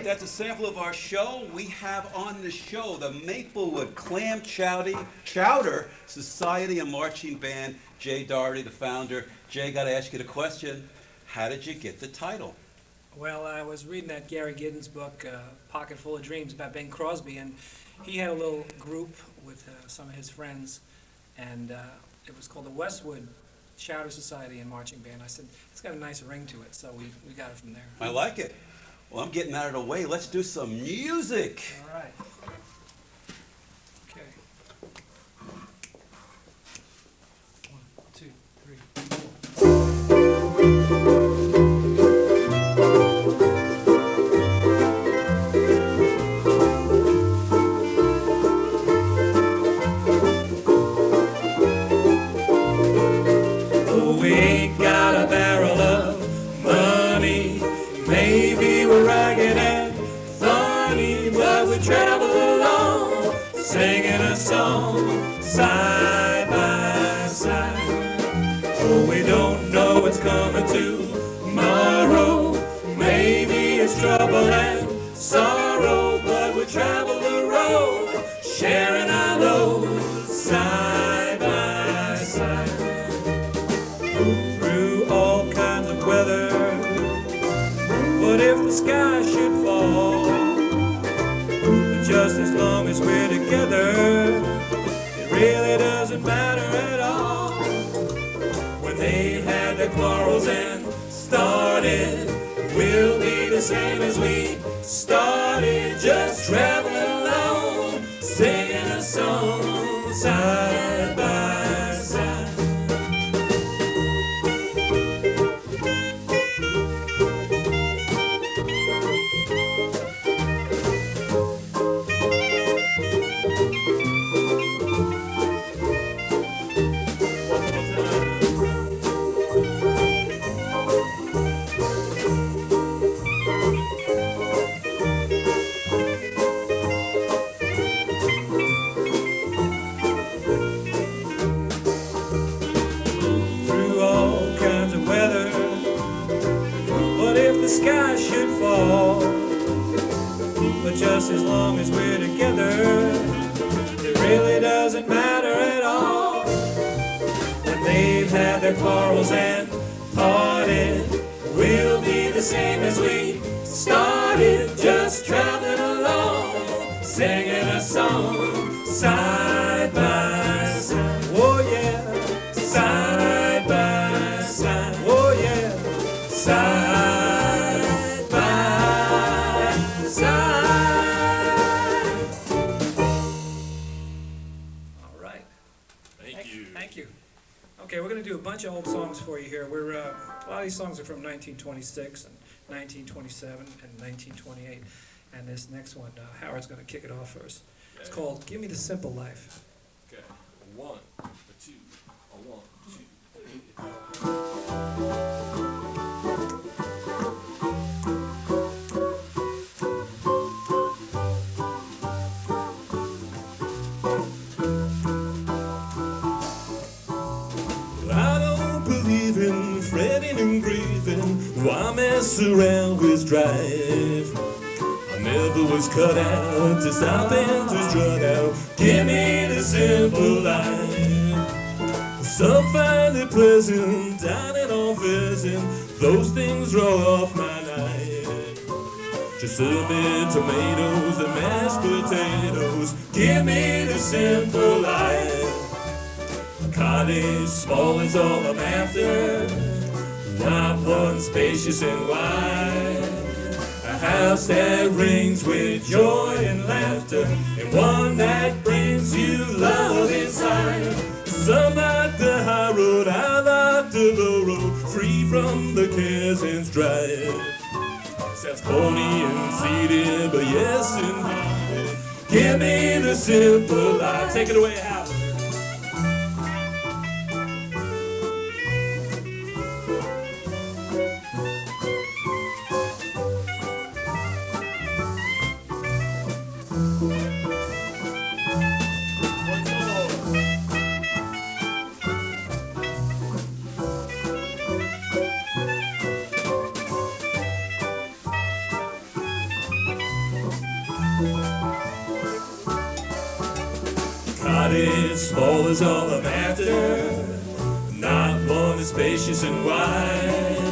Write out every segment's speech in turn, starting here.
That's a sample of our show. We have on the show the Maplewood Clam Chowder Society and Marching Band. Jay Doherty, the founder. Jay, got to ask you the question. How did you get the title? Well, I was reading that Gary Giddens book, Pocket Full of Dreams, about Bing Crosby, and he had a little group with some of his friends, and it was called the Westwood Chowder Society and Marching Band. I said, it's got a nice ring to it, so we got it from there. I like it. Well, I'm getting out of the way. Let's do some music. All right. Okay. 1, 2, 3, 4. Oh, we ain't got a barrel of money. Maybe we're ragged and funny, but we travel along, singing a song, side by side. Oh, we don't know what's coming tomorrow. Maybe it's trouble and sorrow, but we travel the road, sharing our load, side by side. Through all kinds of weather. But if the sky should fall, just as long as we're together, it really doesn't matter at all. When they've had their quarrels and started, we'll be the same as we started, just traveling along, singing a song, side by side. Sky should fall, but just as long as we're together, it really doesn't matter at all. When they've had their quarrels and parted, we'll be the same as we started, just traveling along, singing a song, side by side. Oh yeah, side by side. Oh yeah, side. Okay, we're going to do a bunch of old songs for you here. A lot of these songs are from 1926 and 1927 and 1928. And this next one, Howard's going to kick it off first. Okay. It's called Give Me the Simple Life. Okay, 1, 2, 1, 2, 3. Why mess around with strife? I never was cut out to stop and to strut out. Give me the simple life. Some find it pleasant, dining on pheasant. Those things roll off my night. Just serve me tomatoes and mashed potatoes. Give me the simple life. A cottage small is all I'm after. Not one spacious and wide. house that rings with joy and laughter, and one that brings you love inside. Some like the high road, I like the low road, free from the cares and strife. Sounds corny and seedy, but yes indeed, give me the simple life. Take it away, Hal. Cottage small is all I'm after, not one that's spacious and wide.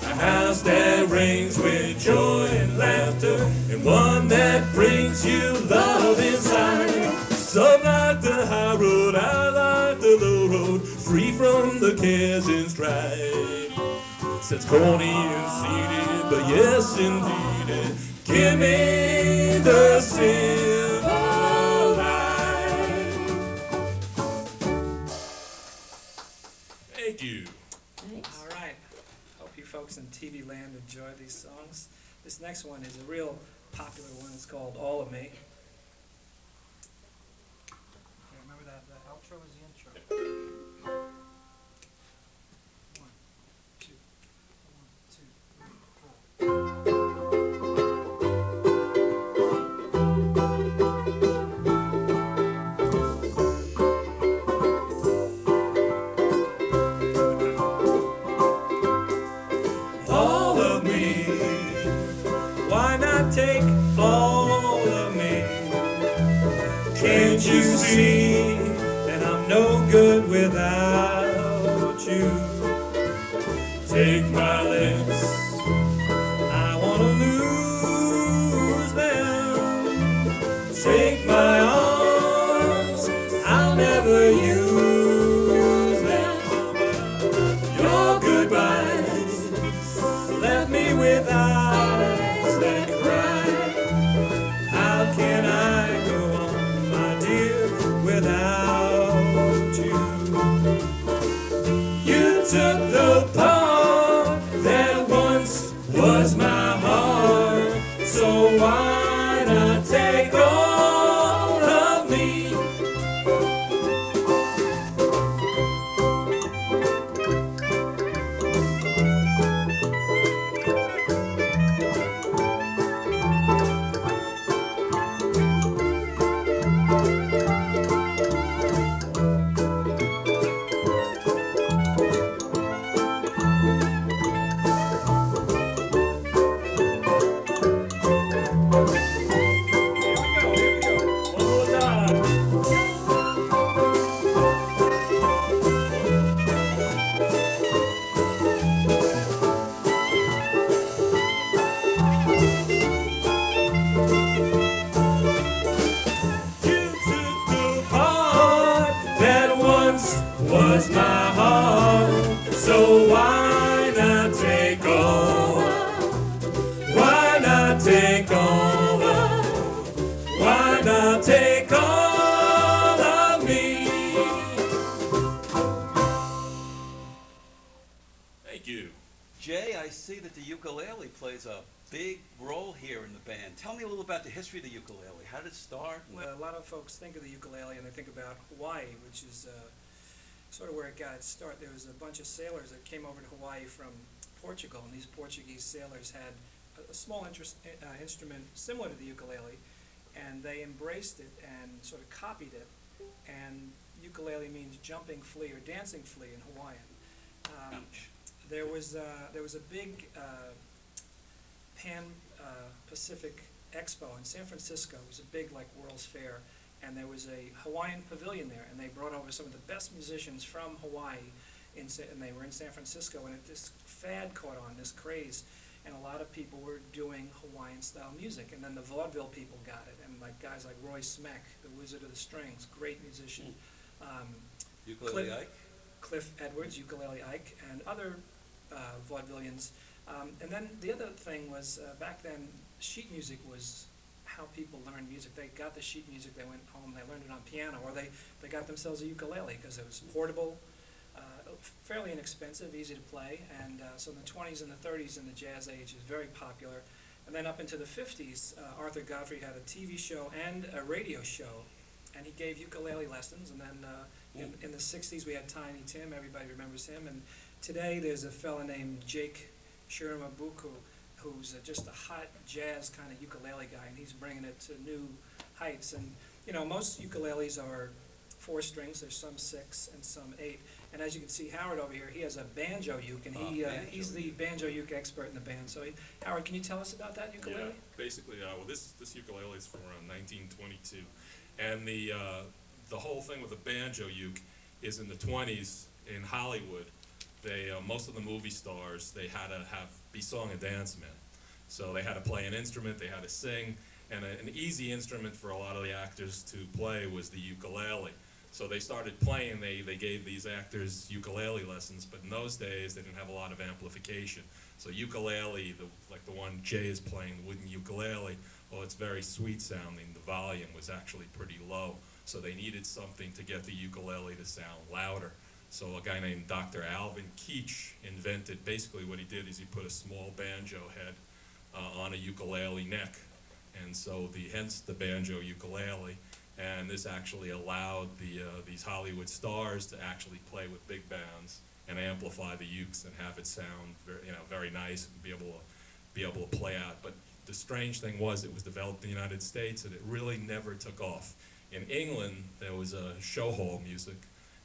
A house that rings with joy and laughter, and one that brings you love inside. Some like the high road, I like the low road, free from the cares and strife. Sounds corny and seedy, but yes indeed, give me the simple life. Thank you. All right. Hope you folks in TV land enjoy these songs. This next one is a real popular one. It's called All of Me. Okay, remember that the outro is the intro. 1, 2, 1, 2, 3, 4. All of me, why not take all of me? Can't you see that I'm no good without you? Take my lips, I wanna lose them. Take my arms, I'll never use them. Your goodbyes left me with eyes that cry. How can I go on, my dear, without you? You took the part that once was my heart, so why not take all of me? Was my heart, so why not take all? Why not take all? Why not take all of me? Thank you. Jay, I see that the ukulele plays a big role here in the band. Tell me a little about the history of the ukulele. How did it start? Well, a lot of folks think of the ukulele and they think about Hawaii, which is sort of where it got its start. There was a bunch of sailors that came over to Hawaii from Portugal, and these Portuguese sailors had a small instrument similar to the ukulele, and they embraced it and sort of copied it. And ukulele means jumping flea or dancing flea in Hawaiian. There was a big Pan-Pacific Expo in San Francisco. It was a big, like, World's Fair, and there was a Hawaiian pavilion there, and they brought over some of the best musicians from Hawaii, and they were in San Francisco, and this fad caught on, this craze, and a lot of people were doing Hawaiian-style music, and then the vaudeville people got it, and like guys like Roy Smeck, the Wizard of the Strings, great musician. Ukulele Ike? Cliff Edwards, Ukulele Ike, and other vaudevillians And then the other thing was, back then, sheet music was how people learned music. They got the sheet music, they went home, they learned it on piano, or they got themselves a ukulele because it was portable, fairly inexpensive, easy to play. And so in the 20s and the 30s in the jazz age, it was very popular. And then up into the 50s, Arthur Godfrey had a TV show and a radio show, and he gave ukulele lessons. And then in the 60s, we had Tiny Tim. Everybody remembers him. And today, there's a fella named Jake Shiramabuku, who's just a hot jazz kind of ukulele guy, and he's bringing it to new heights. And you know, most ukuleles are 4 strings. There's some 6 and some 8. And as you can see, Howard over here, he has a banjo uke, and he's the banjo uke expert in the band. So, Howard, can you tell us about that ukulele? Yeah, basically, well, this ukulele is from around 1922, and the whole thing with the banjo uke is in the 20s in Hollywood. They most of the movie stars, they had to be song and dance men, so they had to play an instrument, they had to sing, and an easy instrument for a lot of the actors to play was the ukulele. So they started playing, they gave these actors ukulele lessons, but in those days they didn't have a lot of amplification. So ukulele, like the one Jay is playing, the wooden ukulele, well, it's very sweet sounding. The volume was actually pretty low. So they needed something to get the ukulele to sound louder. So a guy named Dr. Alvin Keach invented, basically what he did is he put a small banjo head on a ukulele neck. And so hence the banjo ukulele. And this actually allowed these Hollywood stars to actually play with big bands and amplify the ukes and have it sound very nice and be able to play out. But the strange thing was it was developed in the United States and it really never took off. In England, there was show hall music,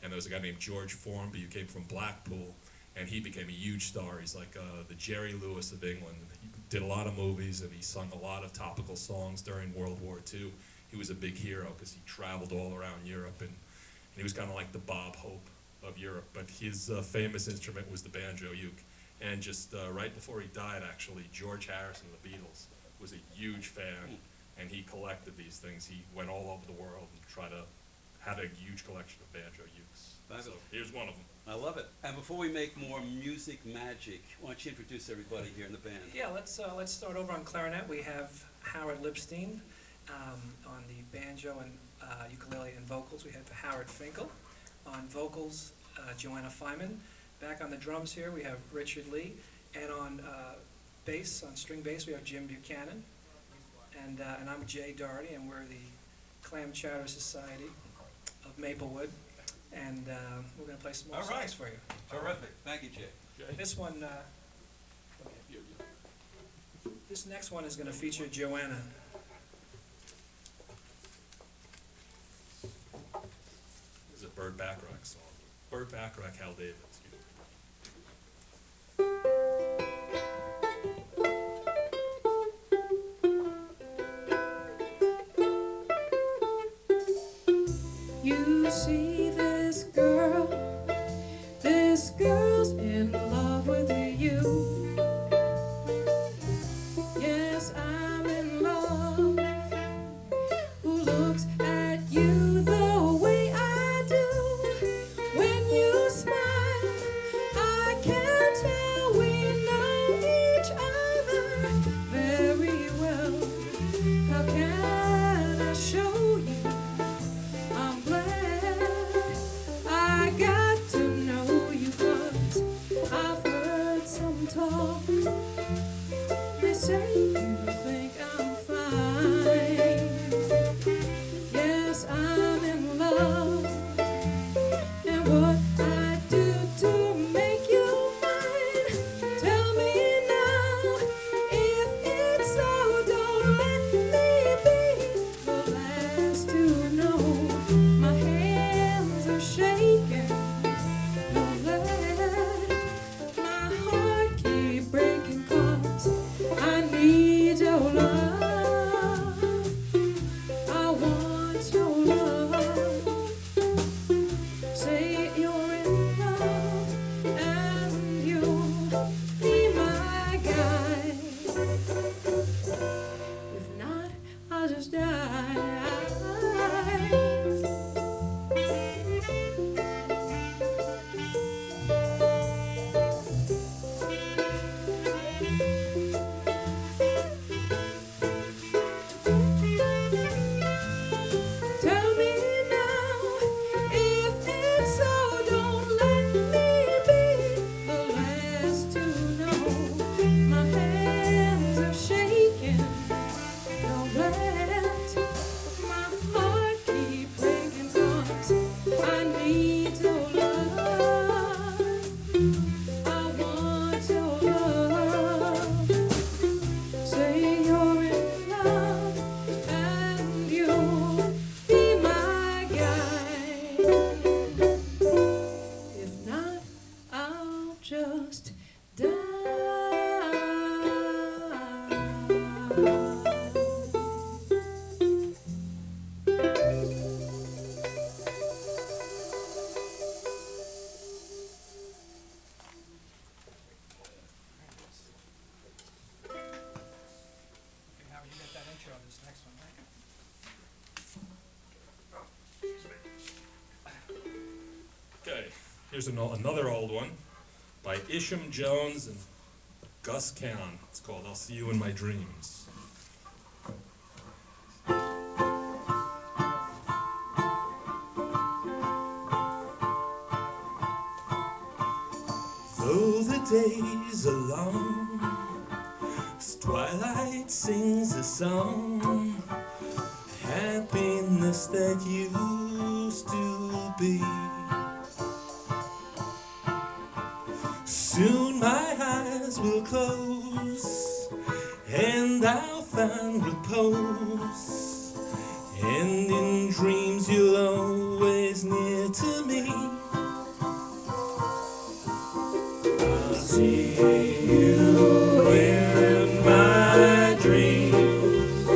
and there was a guy named George Formby who came from Blackpool, and he became a huge star. He's like the Jerry Lewis of England. He did a lot of movies and he sung a lot of topical songs during World War II. He was a big hero because he traveled all around Europe, and he was kind of like the Bob Hope of Europe. But his famous instrument was the banjo uke. And just right before he died, actually, George Harrison of the Beatles was a huge fan, and he collected these things. He went all over the world and had a huge collection of banjo ukes. Fabulous. So here's one of them. I love it. And before we make more music magic, why don't you introduce everybody here in the band? Yeah, let's start over on clarinet. We have Howard Lipstein. On the banjo and ukulele and vocals, we have Howard Finkel. On vocals, Joanna Feynman. Back on the drums here, we have Richard Lee. And on bass, on string bass, we have Jim Buchanan. And I'm Jay Doherty, and we're the Clam Chowder Society of Maplewood. And we're going to play some more songs for you. Terrific. Thank you, Jay. This one, this next one is going to feature Joanna. This is a Burt Bacharach song. Burt Bacharach, Hal David. You see this girl's in love with you. Yes, I'm in love. Who looks at you the way I do? When you smile, I can tell we know each other very well. How can I show you? I'm glad I got to know you, 'cause I've heard some talk. They say you think I'm fine. Yes, I'm in love. And what I do to make you mine, tell me now. If it's so, don't let me be the last to know. My hands are shaking. Don't let my heart keep breaking, 'cause I need Okay, Howard, you got that intro, this next one, right? Okay, here's another old one by Isham Jones and Gus Kahn. It's called I'll See You in My Dreams. Though the days are long, as twilight sings a song, happiness that used to be. Soon my eyes will close, and I'll find repose, and in dreams you're always near to me. I'll see you in my dreams,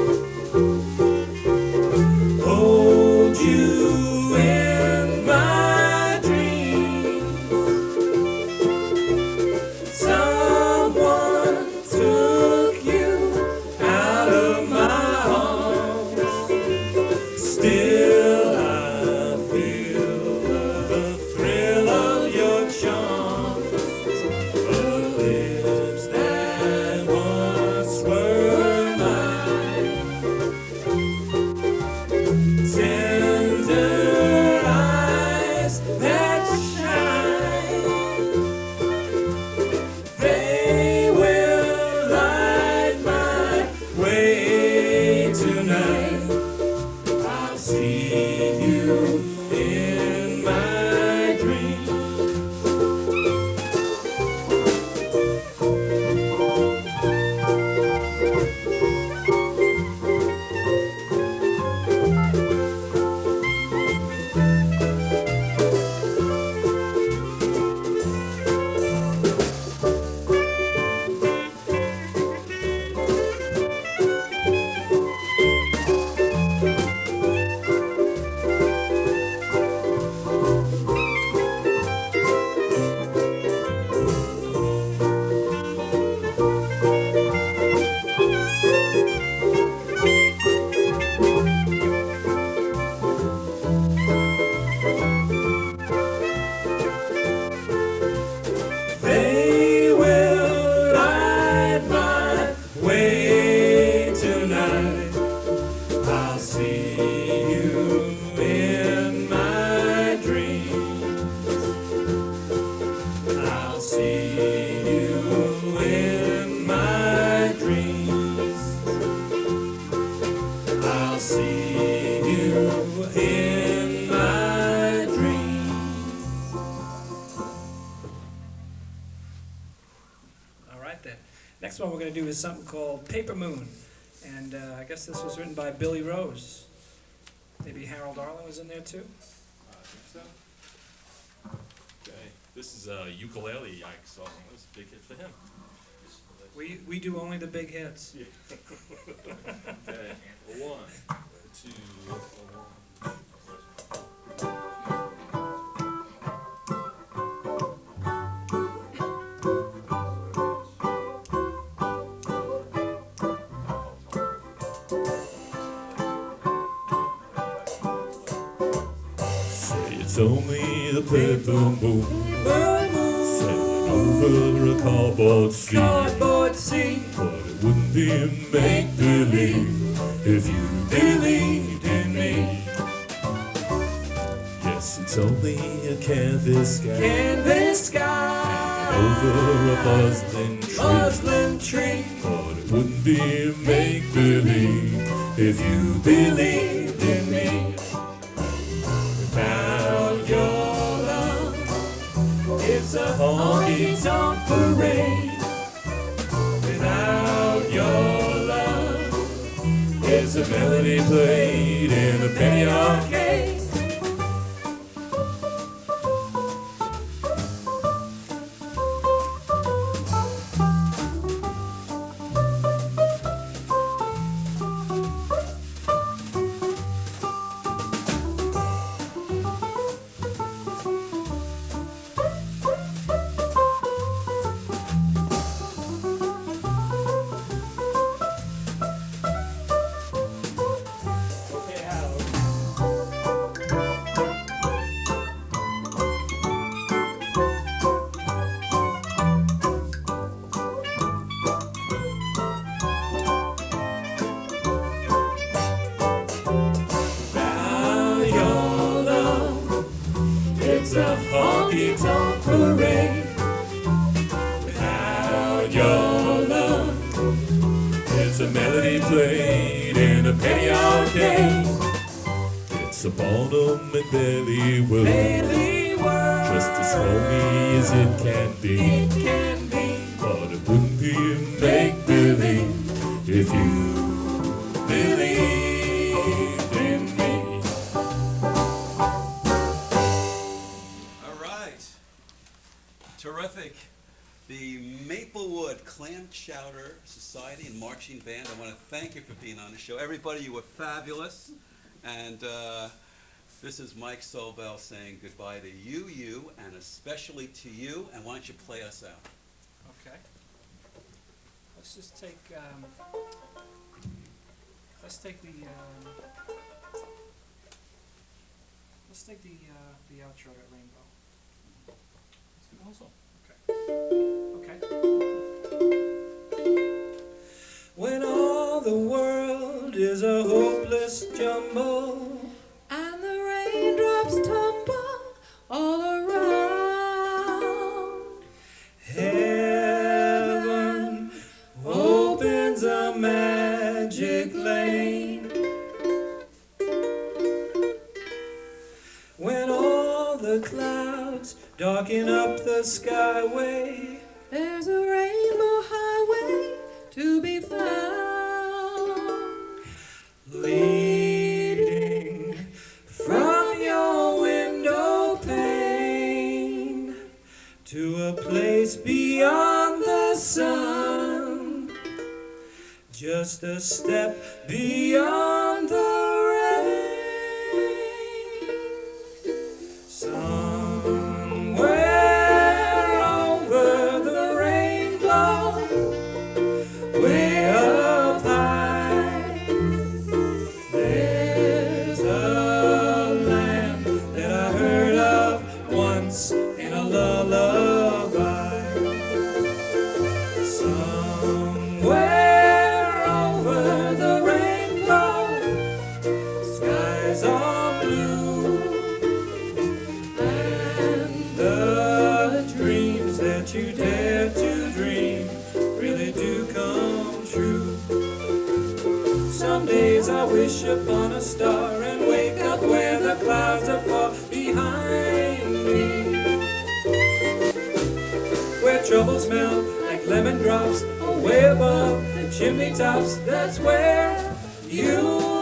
hold you in my dreams. Someone took you out of my arms. Still I feel the thrill of your charms. The lips that once were mine, tender eyes that shine, they will light my way tonight. I'll see you in my dreams. They will light my way tonight. I'll see you in my dreams. I'll see you in my dreams. I'll see you in my dreams. All right then. Next one we're going to do is something called Paper Moon. And I guess this was written by Billy Rose. Maybe Harold Arlen was in there too? I think so. Okay, this is a ukulele Ike song. It was a big hit for him. We do only the big hits. Okay, 1, 2, 1. Say it's only the paper moon sailing over a cardboard sea. Cardboard sea. But it wouldn't be make-believe if you believed in me. Yes, it's only a canvas sky Canvas sky. over a Muslin tree. But it wouldn't be make-believe if you believed in me. Without your love, it's a honky-tonk parade. Without your love, it's a melody played in a penny arcade. played in a penny arcade. It's a Bonham and Bailey world, just as phony as it can be. But it wouldn't be make-believe if you believed in me. All right. Terrific. The Maplewood Clam Chowder Society and Marching Band, I want to thank you for being on the show. Everybody, you were fabulous. And this is Mike Sobel saying goodbye to you, and especially to you. And why don't you play us out? Okay. Let's just take, let's take the outro at Rainbow. Also. Okay. When all the world is a hopeless jumble, And the raindrops tumble all around. heaven opens a magic lane. When all the clouds darken up the skyway, There's a rainbow highway to be found. leading from your window pane to a place beyond the sun, just a step beyond the rain. Somewhere over the rainbow, way up high, there's a land that I heard of once in a lullaby. Somewhere over the rainbow, skies are blue, and the dreams that you dare to dream really do come true. Some days I wish upon a star and wake up where the clouds are far behind me, where troubles melt like lemon drops away above the chimney tops. That's where you